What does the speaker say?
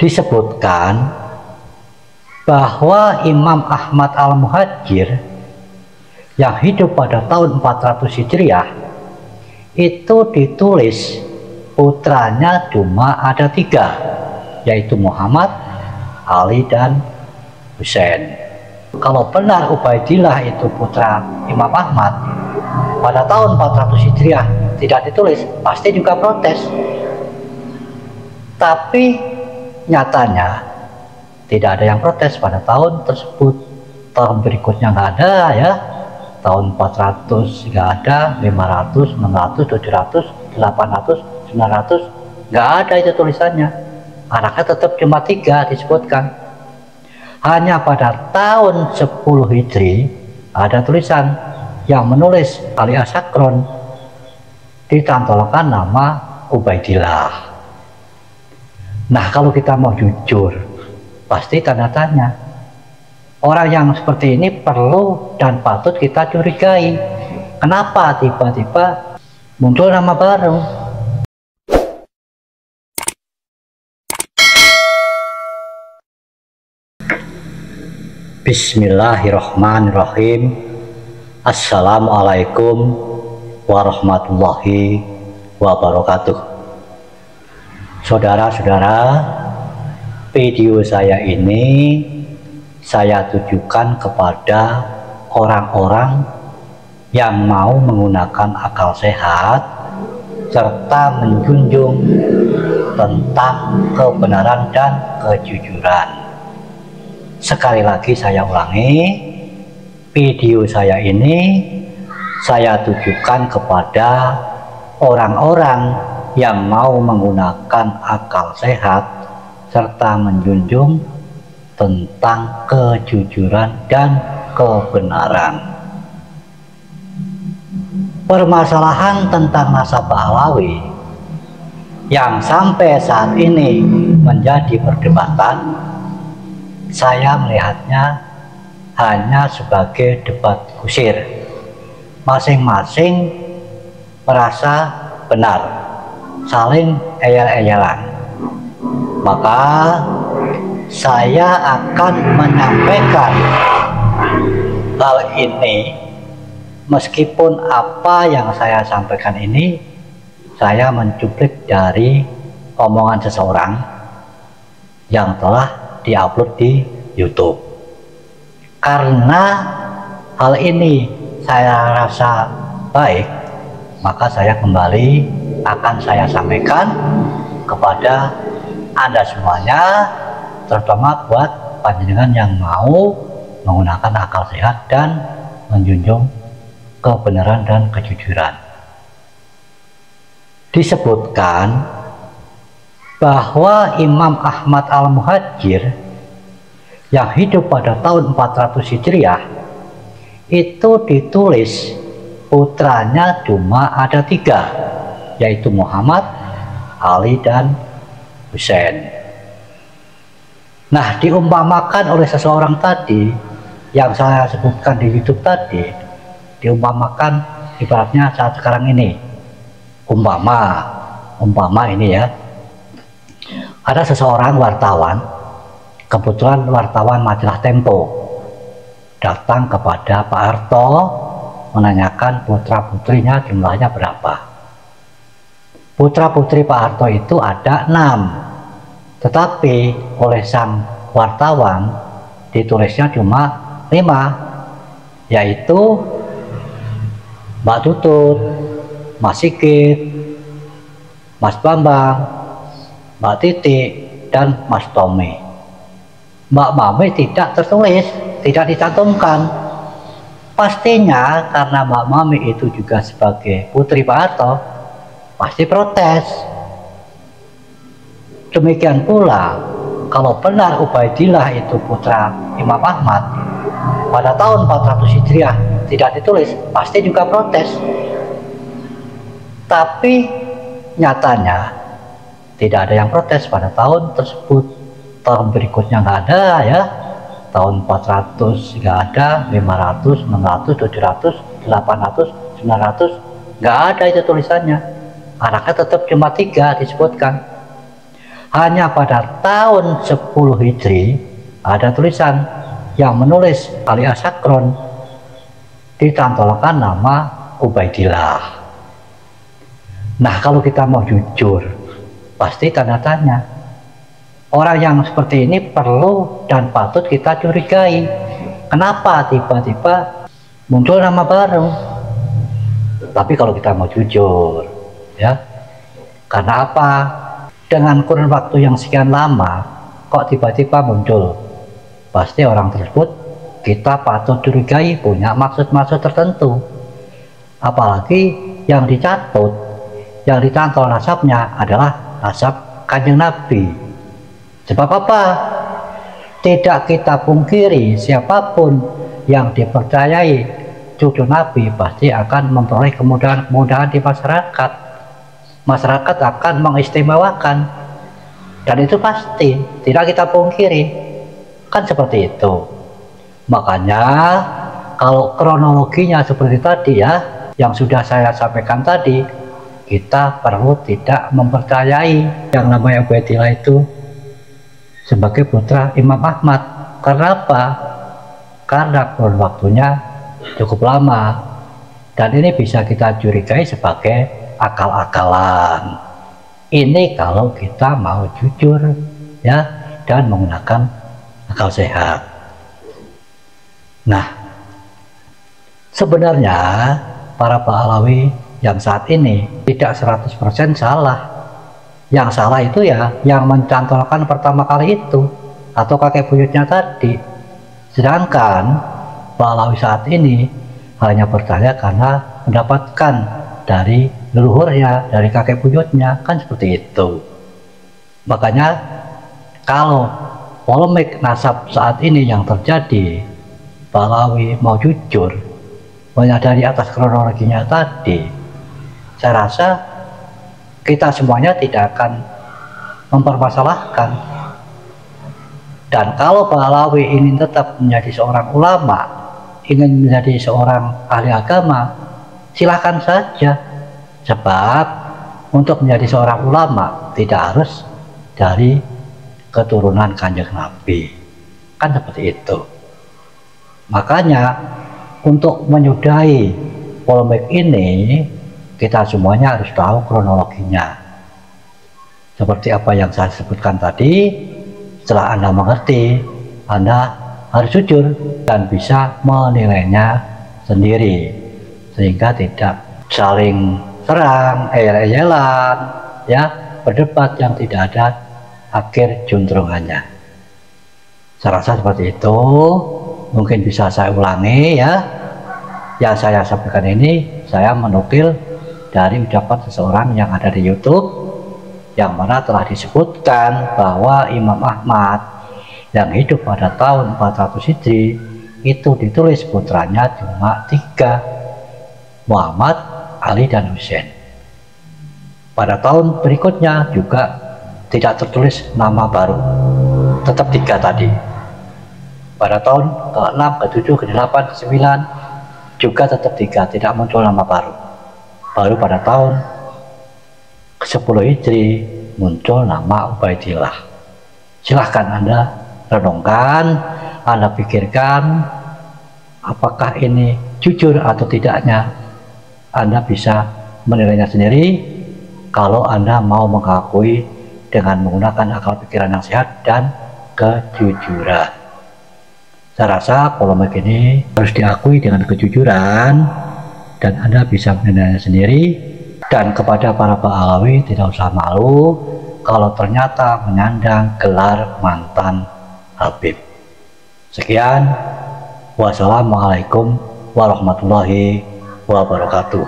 Disebutkan bahwa Imam Ahmad Al-Muhajir yang hidup pada tahun 400 Hijriah itu ditulis putranya cuma ada 3, yaitu Muhammad, Ali, dan Husain. Kalau benar Ubaidillah itu putra Imam Ahmad pada tahun 400 Hijriah tidak ditulis, pasti juga protes. Tapi nyatanya tidak ada yang protes pada tahun tersebut. Tahun berikutnya nggak ada ya, tahun 400 nggak ada, 500, 600, 700, 800, 900 nggak ada itu tulisannya. Anaknya tetap cuma 3 disebutkan. Hanya pada tahun 10 Hijri ada tulisan yang menulis Ali As-Sakron, ditantolkan nama Ubaidillah. Nah, kalau kita mau jujur, pasti tanda tanya. Orang yang seperti ini perlu dan patut kita curigai. Kenapa tiba-tiba muncul nama baru? Bismillahirrahmanirrahim. Assalamualaikum warahmatullahi wabarakatuh. Saudara-saudara, video saya ini saya tujukan kepada orang-orang yang mau menggunakan akal sehat serta menjunjung tentang kebenaran dan kejujuran. Sekali lagi saya ulangi, video saya ini saya tujukan kepada orang-orang yang mau menggunakan akal sehat serta menjunjung tentang kejujuran dan kebenaran. Permasalahan tentang nasabah Alawi yang sampai saat ini menjadi perdebatan, saya melihatnya hanya sebagai debat kusir. Masing-masing merasa benar, saling eyel-eyelan. Maka saya akan menyampaikan hal ini, meskipun apa yang saya sampaikan ini saya mencuplik dari omongan seseorang yang telah diupload di YouTube. Karena hal ini saya rasa baik, maka saya kembali akan saya sampaikan kepada Anda semuanya, terutama buat panjenengan yang mau menggunakan akal sehat dan menjunjung kebenaran dan kejujuran. Disebutkan bahwa Imam Ahmad Al-Muhajir yang hidup pada tahun 400 Hijriah itu ditulis putranya cuma ada 3, yaitu Muhammad, Ali, dan Husain. Nah, diumpamakan oleh seseorang tadi yang saya sebutkan di YouTube tadi, diumpamakan ibaratnya saat sekarang ini, umpama ini ya, ada seseorang wartawan, kebetulan wartawan majalah Tempo, datang kepada Pak Harto menanyakan putra-putrinya jumlahnya berapa. Putra-putri Pak Harto itu ada 6, tetapi oleh sang wartawan ditulisnya cuma 5, yaitu Mbak Tutut, Mas Sigit, Mas Bambang, Mbak Titi, dan Mas Tommy. Mbak Mami tidak tertulis, tidak dicantumkan. Pastinya karena Mbak Mami itu juga sebagai putri Pak Harto, pasti protes. Demikian pula kalau benar Ubaidillah itu putra Imam Ahmad pada tahun 400 Hijriah tidak ditulis, pasti juga protes. Tapi nyatanya tidak ada yang protes pada tahun tersebut. Tahun berikutnya nggak ada ya, tahun 400 nggak ada, 500, 600, 700, 800, 900 nggak ada itu tulisannya. Anaknya tetap cuma 3 disebutkan. hanya pada tahun 10 Hijri ada tulisan yang menulis alias Sakron ditantolkan nama Ubaidillah. Nah, kalau kita mau jujur, pasti tanda tanya. Orang yang seperti ini perlu dan patut kita curigai. Kenapa tiba-tiba muncul nama baru? Tapi kalau kita mau jujur, ya, karena apa? Dengan kurun waktu yang sekian lama, kok tiba-tiba muncul? Pasti orang tersebut kita patut curigai punya maksud-maksud tertentu. Apalagi yang dicantol nasabnya adalah nasab Kanjeng Nabi. Sebab apa? Tidak kita pungkiri, siapapun yang dipercayai cucu Nabi pasti akan memperoleh kemudahan-kemudahan di masyarakat. Masyarakat akan mengistimewakan, dan itu pasti tidak kita pungkiri, kan seperti itu. Makanya kalau kronologinya seperti tadi ya, yang sudah saya sampaikan tadi, kita perlu tidak mempercayai yang namanya Ubaidillah itu sebagai putra Imam Ahmad. Karena apa? Karena kurun waktunya cukup lama, dan ini bisa kita curigai sebagai akal-akalan. Ini kalau kita mau jujur ya, dan menggunakan akal sehat. Nah, sebenarnya para Pahlawi yang saat ini tidak 100% salah. Yang salah itu ya yang mencantolkan pertama kali itu atau kakek buyutnya tadi. Sedangkan Pahlawi saat ini hanya percaya karena mendapatkan dari leluhurnya, dari kakek buyutnya, kan seperti itu. Makanya kalau polemik nasab saat ini yang terjadi, Pahlawi mau jujur, menyadari atas kronologinya tadi, saya rasa kita semuanya tidak akan mempermasalahkan. Dan kalau Pahlawi ingin tetap menjadi seorang ulama, ingin menjadi seorang ahli agama, silahkan saja. Sebab untuk menjadi seorang ulama tidak harus dari keturunan Kanjeng Nabi, kan seperti itu. Makanya untuk menyudahi polemik ini, kita semuanya harus tahu kronologinya. Seperti apa yang saya sebutkan tadi, setelah Anda mengerti, Anda harus jujur dan bisa menilainya sendiri, sehingga tidak saling serang, eyel-eyelan, ya, berdebat yang tidak ada akhir juntrungannya. Saya rasa seperti itu. Mungkin bisa saya ulangi ya. Yang saya sampaikan ini saya menukil dari ucapan seseorang yang ada di YouTube, yang mana telah disebutkan bahwa Imam Ahmad yang hidup pada tahun 400 Hijri itu ditulis putranya cuma 3, Muhammad, Ali, dan Husain. Pada tahun berikutnya juga tidak tertulis nama baru, tetap 3 tadi. Pada tahun ke-6, ke-7, ke-8, ke-9 juga tetap 3, tidak muncul nama baru. Baru pada tahun ke-10 Hijri muncul nama Ubaidillah. Silahkan Anda renungkan, Anda pikirkan apakah ini jujur atau tidaknya. Anda bisa menilainya sendiri kalau Anda mau mengakui dengan menggunakan akal pikiran yang sehat dan kejujuran. Saya rasa polemik ini harus diakui dengan kejujuran dan Anda bisa menilainya sendiri. Dan kepada para Pahlawi tidak usah malu kalau ternyata menyandang gelar mantan Habib. Sekian, wassalamualaikum warahmatullahi wabarakatuh.